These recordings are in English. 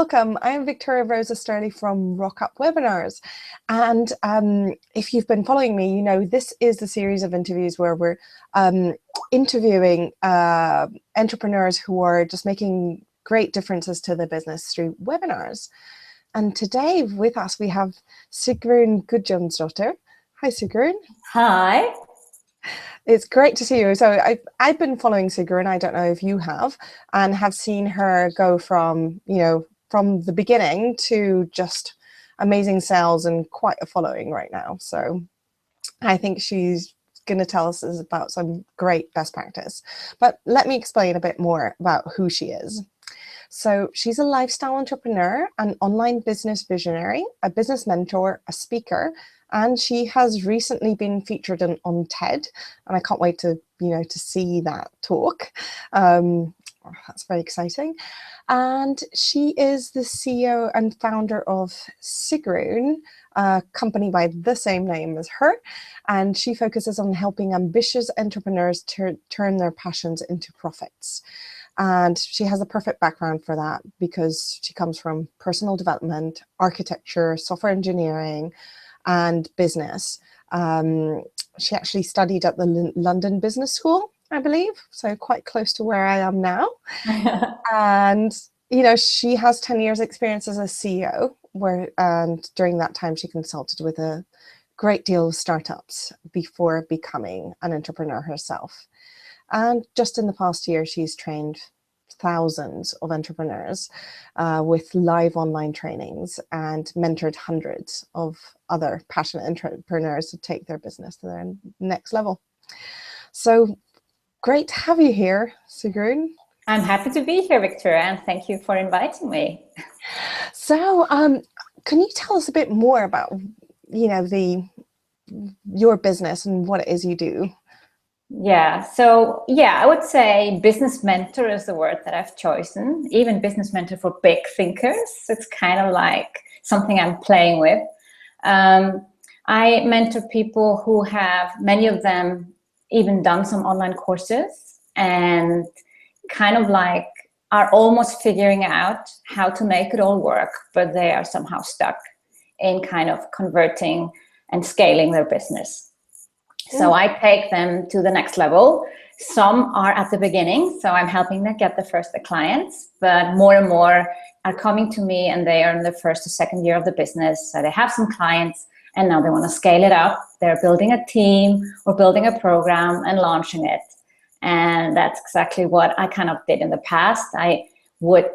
welcome. I'm Victoria Rosa Sturley from Rock Up Webinars. And if you've been following me, you know this is the series of interviews where we're interviewing entrepreneurs who are just making great differences to their business through webinars. And today with us, we have Sigun Gudjonsdottir. Hi, Sigun. Hi. It's great to see you. So I've been following Sigun, I don't know if you have, and have seen her go from, from the beginning to just amazing sales and quite a following right now. So I think she's going to tell us about some great best practice. But let me explain a bit more about who she is. So she's a lifestyle entrepreneur, an online business visionary, a business mentor, a speaker, and she has recently been featured on TED, and I can't wait to see that talk. That's very exciting. And she is the CEO and founder of Sigun, a company by the same name as her, and she focuses on helping ambitious entrepreneurs to turn their passions into profits. And she has a perfect background for that because she comes from personal development, architecture, software engineering, and business. She actually studied at the London Business School, I believe, so quite close to where I am now. And she has 10 years experience as a CEO, and during that time she consulted with a great deal of startups before becoming an entrepreneur herself. And just in the past year, she's trained thousands of entrepreneurs with live online trainings and mentored hundreds of other passionate entrepreneurs to take their business to their next level. So great to have you here, Sigun. I'm happy to be here, Victoria, and thank you for inviting me. So can you tell us a bit more about your business and what it is you do? Yeah, so I would say business mentor is the word that I've chosen, even business mentor for big thinkers. It's kind of like something I'm playing with. I mentor people who have, many of them, even done some online courses and kind of like are almost figuring out how to make it all work, but they are somehow stuck in kind of converting and scaling their business. So I take them to the next level. Some are at the beginning, so I'm helping them get the first clients, but more and more are coming to me and they are in the first or second year of the business. So they have some clients and now they want to scale it up. They're building a team or building a program and launching it. And that's exactly what I kind of did in the past. I would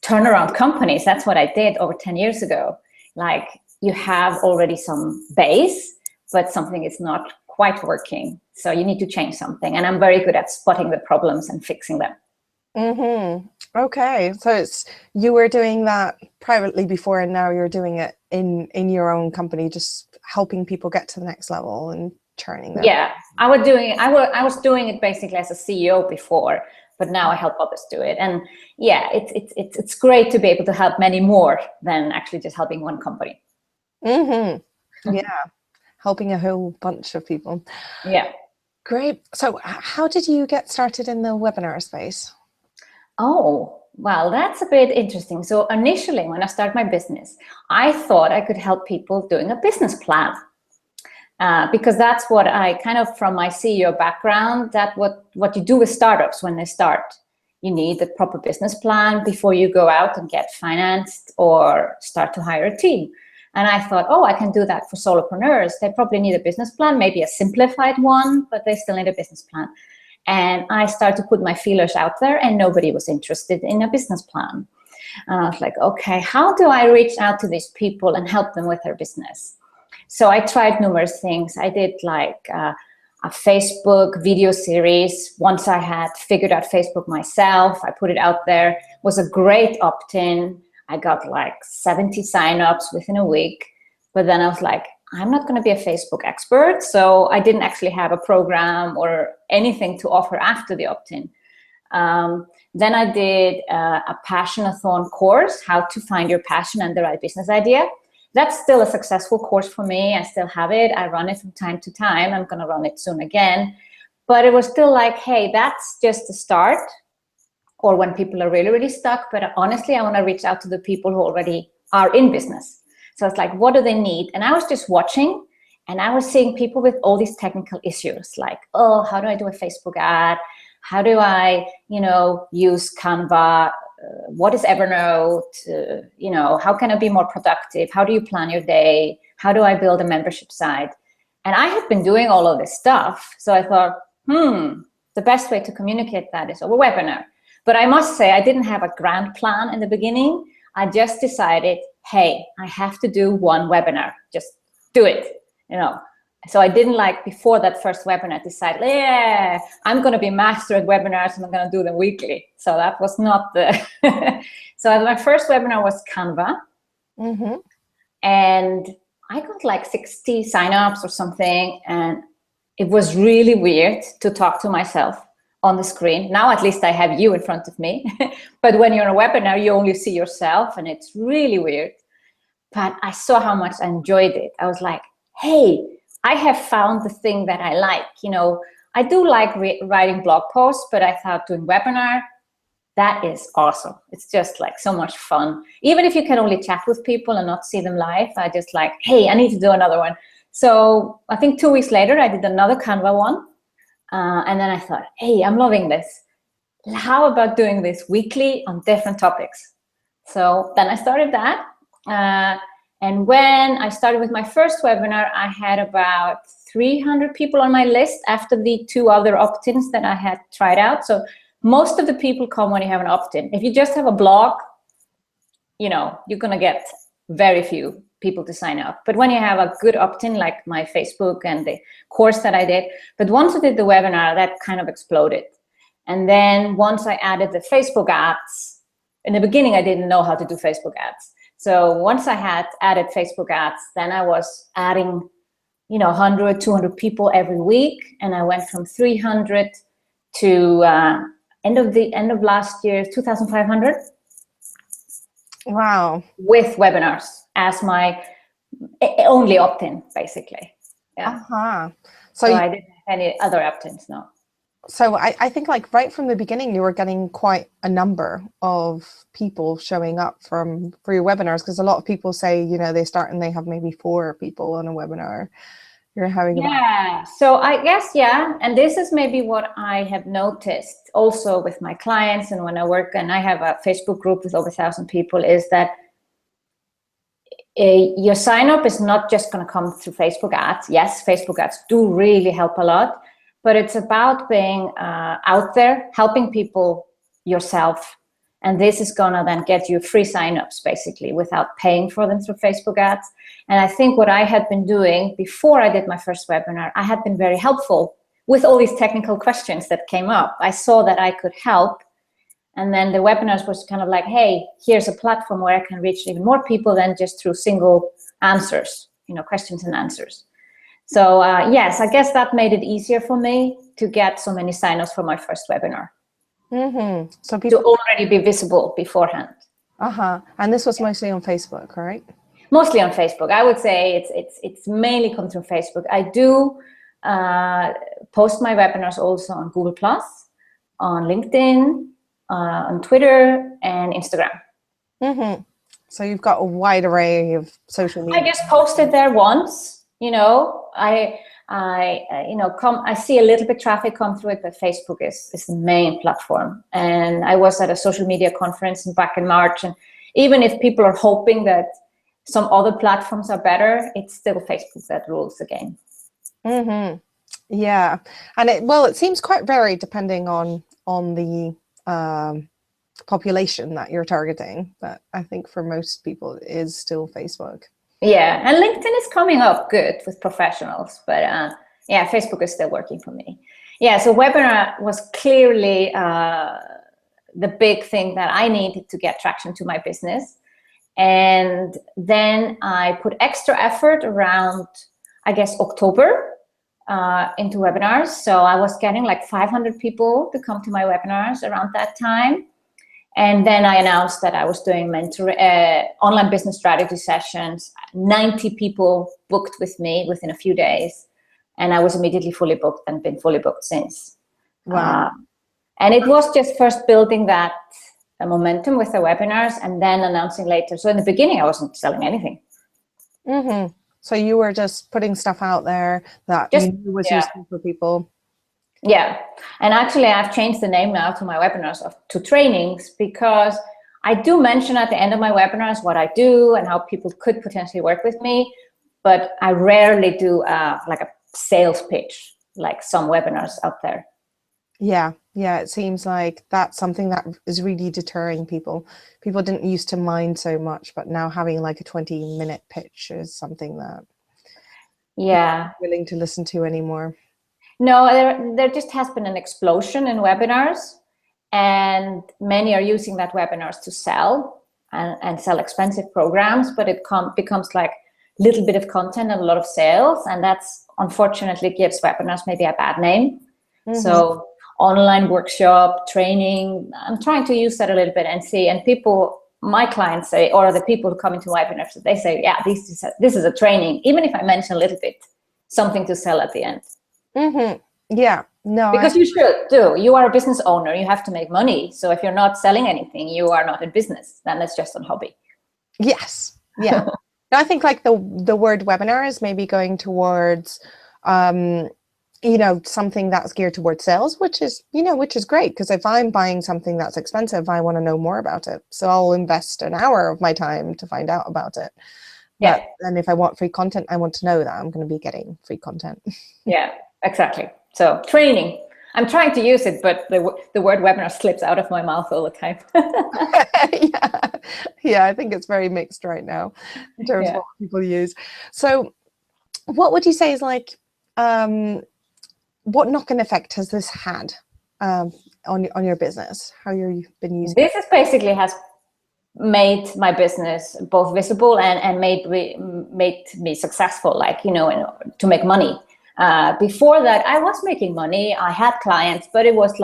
turn around companies. That's what I did over 10 years ago. Like, you have already some base, but something is not quite working. So you need to change something. And I'm very good at spotting the problems and fixing them. Mm-hmm. Okay. So you were doing that privately before and now you're doing it in your own company, just helping people get to the next level and turning them. Yeah, I was doing it basically as a CEO before, but now I help others do it. And yeah, it's great to be able to help many more than actually just helping one company. Mm-hmm. Yeah. Helping a whole bunch of people. Yeah. Great. So how did you get started in the webinar space? Oh, well, that's a bit interesting. So initially, when I started my business, I thought I could help people doing a business plan. Because that's what I kind of, from my CEO background, that what you do with startups when they start. You need a proper business plan before you go out and get financed or start to hire a team. And I thought, oh, I can do that for solopreneurs. They probably need a business plan, maybe a simplified one, but they still need a business plan. And I started to put my feelers out there and nobody was interested in a business plan. And I was like, okay, how do I reach out to these people and help them with their business? So I tried numerous things. I did like a Facebook video series. Once I had figured out Facebook myself, I put it out there. It was a great opt-in. I got like 70 signups within a week. But then I was like, I'm not going to be a Facebook expert. So I didn't actually have a program or anything to offer after the opt-in. Then I did a Passionathon course, how to find your passion and the right business idea. That's still a successful course for me. I still have it. I run it from time to time. I'm going to run it soon again. But it was still like, hey, that's just the start. or when people are really, really stuck. But honestly, I want to reach out to the people who already are in business. So it's like, what do they need? And I was just watching, and I was seeing people with all these technical issues, like, oh, how do I do a Facebook ad? How do I, use Canva? What is Evernote? How can I be more productive? How do you plan your day? How do I build a membership site? And I had been doing all of this stuff. So I thought, the best way to communicate that is over webinar. But I must say, I didn't have a grand plan in the beginning. I just decided, hey, I have to do one webinar. Just do it, So I didn't before that first webinar decide, yeah, I'm going to be master at webinars and I'm going to do them weekly. So that was not the, so my first webinar was Canva. Mm-hmm. And I got 60 signups or something. And it was really weird to talk to myself on the screen. Now, at least I have you in front of me. But when you're on a webinar, you only see yourself, and it's really weird. But I saw how much I enjoyed it. I was like, hey, I have found the thing that I like. I do like writing blog posts, but I thought doing webinar, that is awesome. It's just so much fun. Even if you can only chat with people and not see them live, I just hey, I need to do another one. So I think 2 weeks later, I did another Canva one. And then I thought, hey, I'm loving this. How about doing this weekly on different topics? So then I started that. And when I started with my first webinar, I had about 300 people on my list after the 2 other opt-ins that I had tried out. So most of the people come when you have an opt-in. If you just have a blog, you're going to get very few people to sign up. But when you have a good opt-in, like my Facebook and the course that I did, but once I did the webinar, that kind of exploded. And then once I added the Facebook ads, in the beginning, I didn't know how to do Facebook ads. So once I had added Facebook ads, then I was adding, 100, 200 people every week. And I went from 300 to end of last year, 2,500. Wow. With webinars as my only opt-in, basically. Yeah. Uh-huh. So I didn't have any other opt-ins, no. So I think right from the beginning, you were getting quite a number of people showing up for your webinars, because a lot of people say, they start and they have maybe 4 people on a webinar. You're having So I guess, and this is maybe what I have noticed also with my clients and when I work, and I have a Facebook group with over 1,000 people, is that your sign up is not just going to come through Facebook ads. Yes, Facebook ads do really help a lot, but it's about being out there, helping people yourself. And this is going to then get you free signups, basically, without paying for them through Facebook ads. And I think what I had been doing before I did my first webinar, I had been very helpful with all these technical questions that came up. I saw that I could help. And then the webinars was kind of hey, here's a platform where I can reach even more people than just through single answers, questions and answers. So yes, I guess that made it easier for me to get so many signups for my first webinar. Mm-hmm. So people to already be visible beforehand. And this was mostly on Facebook, right? Mostly on Facebook. I would say it's mainly come through Facebook. I do post my webinars also on Google+, on LinkedIn, on Twitter and Instagram. Mm-hmm. So you've got a wide array of social media. I just posted there once. I see a little bit traffic come through it, but Facebook is the main platform. And I was at a social media conference back in March, and even if people are hoping that some other platforms are better, it's still Facebook that rules the game. Mm-hmm. Yeah, and it seems quite varied depending on the population that you're targeting, but I think for most people it is still Facebook. Yeah, and LinkedIn is coming up good with professionals, but Facebook is still working for me. Yeah, so webinar was clearly the big thing that I needed to get traction to my business. And then I put extra effort around, I guess, October into webinars. So I was getting 500 people to come to my webinars around that time. And then I announced that I was doing online business strategy sessions. 90 people booked with me within a few days. And I was immediately fully booked and been fully booked since. Wow. And it was just first building that momentum with the webinars and then announcing later. So in the beginning, I wasn't selling anything. Mm-hmm. So you were just putting stuff out there that you knew was useful for people. Yeah. And actually, I've changed the name now to my webinars to trainings, because I do mention at the end of my webinars what I do and how people could potentially work with me. But I rarely do like a sales pitch, like some webinars out there. Yeah, it seems like that's something that is really deterring people. People didn't used to mind so much, but now having like a 20-minute pitch is something that people aren't willing to listen to anymore. No, there just has been an explosion in webinars, and many are using that webinars to sell and sell expensive programs, but it becomes like a little bit of content and a lot of sales, and that's unfortunately gives webinars maybe a bad name. So online workshop, training, I'm trying to use that a little bit and see, and people, my clients say, or the people who come into webinars, they say, yeah, this is a training, even if I mention a little bit, something to sell at the end. Yeah, no. Because you should do. You are a business owner, you have to make money. So if you're not selling anything, you are not in business, then it's just a hobby. Yes, yeah. No, I think like the word webinar is maybe going towards, something that's geared towards sales, which is great, because if I'm buying something that's expensive, I want to know more about it. So I'll invest an hour of my time to find out about it. But then if I want free content, I want to know that I'm going to be getting free content. Yeah, exactly. So training, I'm trying to use it, but the word webinar slips out of my mouth all the time. Yeah, I think it's very mixed right now in terms of what people use. So what would you say is like, what knock-on effect has this had on your business? How you've been using this? Is basically has made my business both visible and made me successful, like, to make money. Before that, I was making money. I had clients, but it was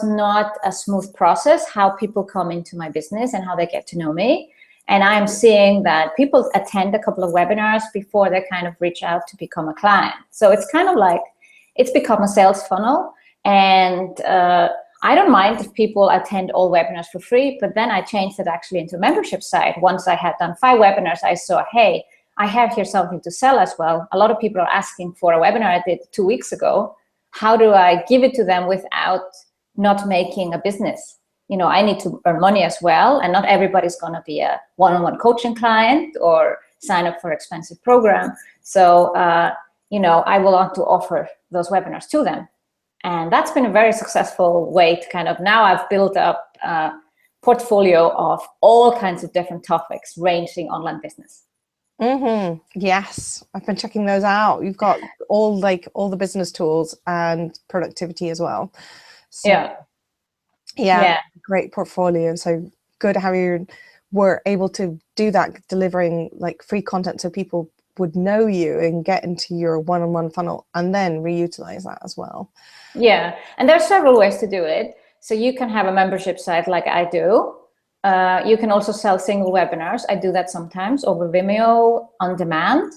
not a smooth process how people come into my business and how they get to know me. And I'm seeing that people attend a couple of webinars before they kind of reach out to become a client. So it's kind of like, it's become a sales funnel. And I don't mind if people attend all webinars for free, but then I changed it actually into a membership site. Once I had done 5 webinars, I saw, hey, I have here something to sell as well. A lot of people are asking for a webinar I did 2 weeks ago. How do I give it to them without not making a business? I need to earn money as well, and not everybody's going to be a one-on-one coaching client or sign up for an expensive program. So, I will want to offer those webinars to them. And that's been a very successful way to kind of, now I've built up a portfolio of all kinds of different topics ranging online business. Yes, I've been checking those out. You've got all the business tools and productivity as well. So, yeah, great portfolio. So good how you were able to do that, delivering like free content so people would know you and get into your one-on-one funnel and then reutilize that as well. Yeah, and there are several ways to do it. So you can have a membership site like I do. You can also sell single webinars. I do that sometimes over Vimeo on demand.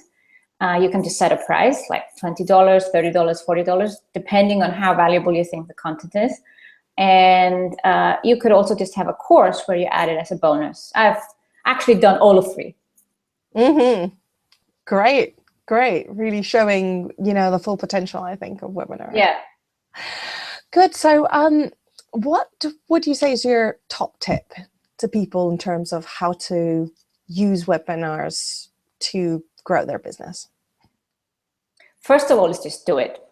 You can just set a price like $20, $30, $40, depending on how valuable you think the content is. And you could also just have a course where you add it as a bonus. I've actually done all of 3. Great. Really showing, the full potential, I think, of webinars. Yeah. Good. So what would you say is your top tip to people in terms of how to use webinars to grow their business? First of all, is just do it.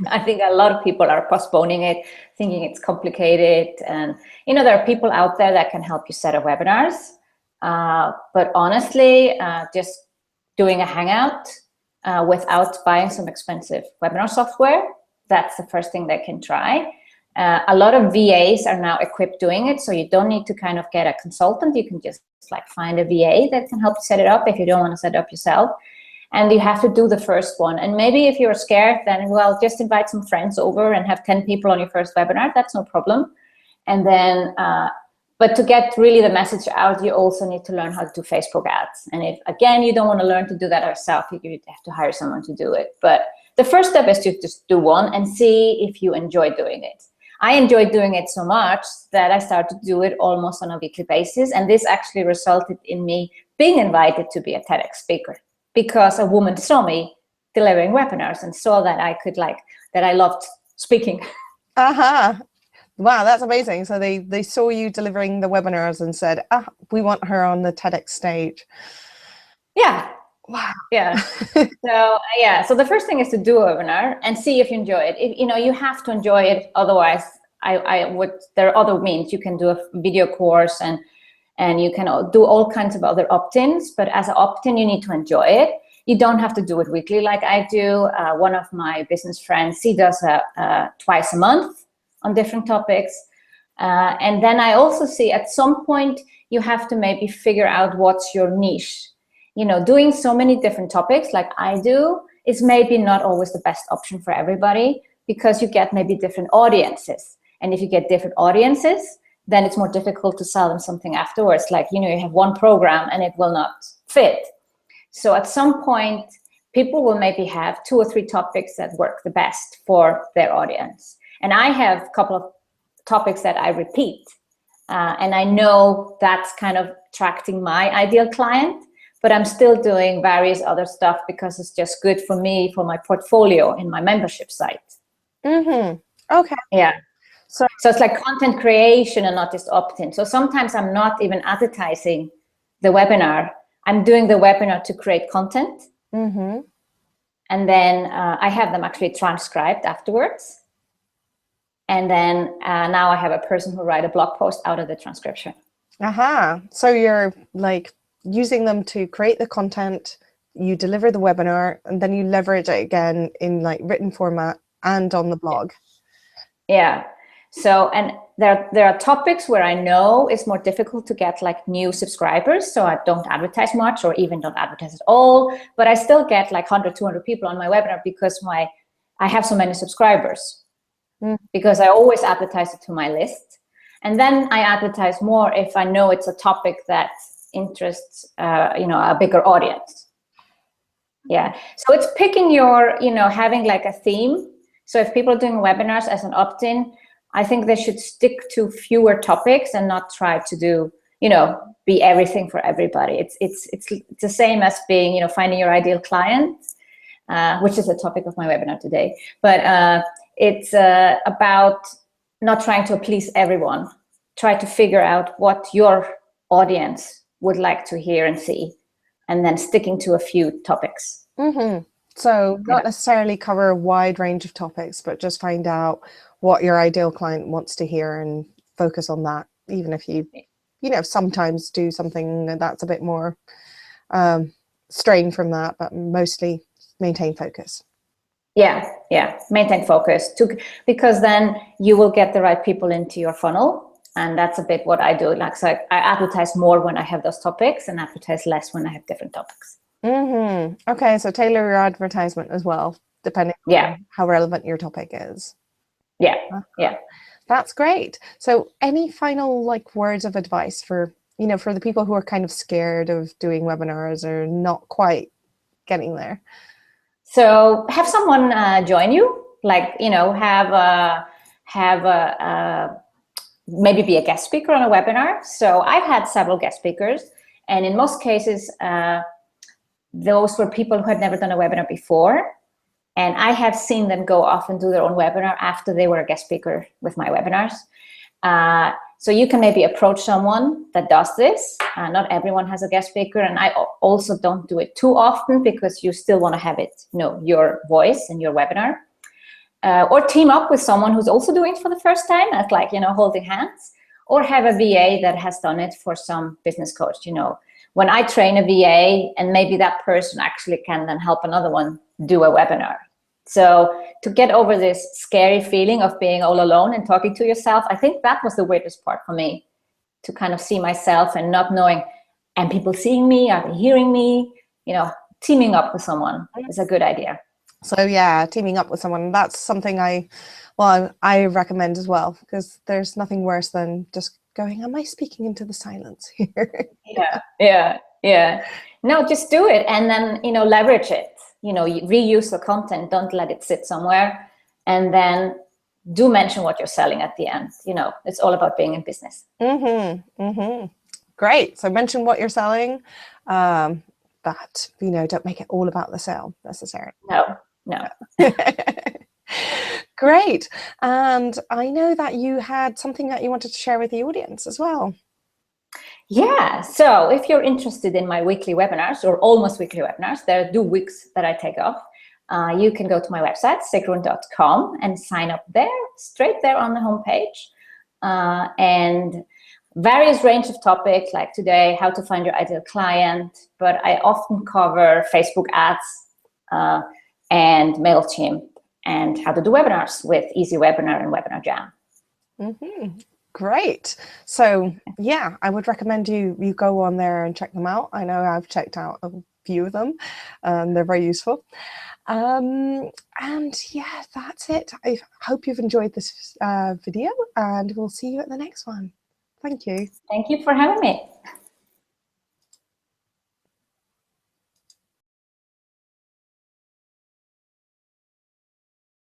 I think a lot of people are postponing it, thinking it's complicated. And, there are people out there that can help you set up webinars. But honestly, just doing a hangout without buying some expensive webinar software, that's the first thing they can try. A lot of VAs are now equipped doing it, so you don't need to kind of get a consultant. You can just like find a VA that can help you set it up if you don't want to set it up yourself. And you have to do the first one. And maybe if you're scared, then, well, just invite some friends over and have 10 people on your first webinar. That's no problem. And then, but to get really the message out, you also need to learn how to do Facebook ads. And if, again, you don't want to learn to do that yourself, you have to hire someone to do it. But the first step is to just do one and see if you enjoy doing it. I enjoyed doing it so much that I started to do it almost on a weekly basis. And this actually resulted in me being invited to be a TEDx speaker, because a woman saw me delivering webinars and saw that that I loved speaking. Uh-huh. Wow, that's amazing. So they saw you delivering the webinars and said, we want her on the TEDx stage. Yeah. Wow. Yeah. So the first thing is to do a webinar and see if you enjoy it. You have to enjoy it. Otherwise, there are other means. You can do a video course and you can do all kinds of other opt-ins. But as an opt-in, you need to enjoy it. You don't have to do it weekly like I do. One of my business friends, she does twice a month on different topics. And then I also see at some point you have to maybe figure out what's your niche. Doing so many different topics like I do is maybe not always the best option for everybody, because you get maybe different audiences. And if you get different audiences, then it's more difficult to sell them something afterwards. Like, you have one program and it will not fit. So at some point, people will maybe have 2 or 3 topics that work the best for their audience. And I have a couple of topics that I repeat. And I know that's kind of attracting my ideal client. But I'm still doing various other stuff because it's just good for me, for my portfolio in my membership site. Mm-hmm. Okay. Yeah. So it's like content creation and not just opt-in. So sometimes I'm not even advertising the webinar. I'm doing the webinar to create content. Mm-hmm. And then I have them actually transcribed afterwards. And then now I have a person who write a blog post out of the transcription. Aha. So you're like using them to create the content, you deliver the webinar, and then you leverage it again in like written format and on the blog. Yeah. So, and there are topics where I know it's more difficult to get like new subscribers. So I don't advertise much, or even don't advertise at all, but I still get like 100, 200 people on my webinar because I have so many subscribers. Because I always advertise it to my list. And then I advertise more if I know it's a topic that interests a bigger audience. Yeah. So it's picking your, having like a theme. So if people are doing webinars as an opt-in, I think they should stick to fewer topics and not try to do, be everything for everybody. It's the same as being, finding your ideal client, which is the topic of my webinar today. But it's about not trying to please everyone. Try to figure out what your audience would like to hear and see, and then sticking to a few topics. Mm-hmm. So not necessarily cover a wide range of topics, but just find out what your ideal client wants to hear and focus on that, even if you sometimes do something that's a bit more straying from that, but mostly maintain focus. Yeah, maintain focus because then you will get the right people into your funnel. And that's a bit what I do. So I advertise more when I have those topics and advertise less when I have different topics. Mm-hmm. Okay, so tailor your advertisement as well, depending on how relevant your topic is. Yeah. That's great. So any final words of advice for the people who are kind of scared of doing webinars or not quite getting there? So have someone join you, maybe be a guest speaker on a webinar. So I've had several guest speakers, and in most cases, those were people who had never done a webinar before. And I have seen them go off and do their own webinar after they were a guest speaker with my webinars. So you can maybe approach someone that does this. Not everyone has a guest speaker, and I also don't do it too often because you still want to have it, your voice in your webinar. Or team up with someone who's also doing it for the first time, as holding hands, or have a VA that has done it for some business coach. When I train a VA, and maybe that person actually can then help another one do a webinar. So to get over this scary feeling of being all alone and talking to yourself, I think that was the weirdest part for me, to kind of see myself and not knowing, and people seeing me, are they hearing me? Teaming up with someone is a good idea. So yeah, teaming up with someone, that's something I recommend as well, because there's nothing worse than just going, am I speaking into the silence here? Yeah. No, just do it, and then, leverage it. Reuse the content, don't let it sit somewhere. And then do mention what you're selling at the end. You know, it's all about being in business. Great. So mention what you're selling, but you know, don't make it all about the sale necessarily. No. Great. And I know that you had something that you wanted to share with the audience as well. Yeah, so if you're interested in my weekly webinars, or almost weekly webinars, there are 2 weeks that I take off. You can go to my website, sigrun.com, and sign up there, straight there on the homepage. And various range of topics, like today, how to find your ideal client, but I often cover Facebook ads and MailChimp, and how to do webinars with Easy Webinar and Webinar Jam. Great. So yeah, I would recommend you go on there and check them out. I know I've checked out a few of them. They're very useful. And yeah, that's it. I hope you've enjoyed this video, and we'll see you at the next one. Thank you. Thank you for having me.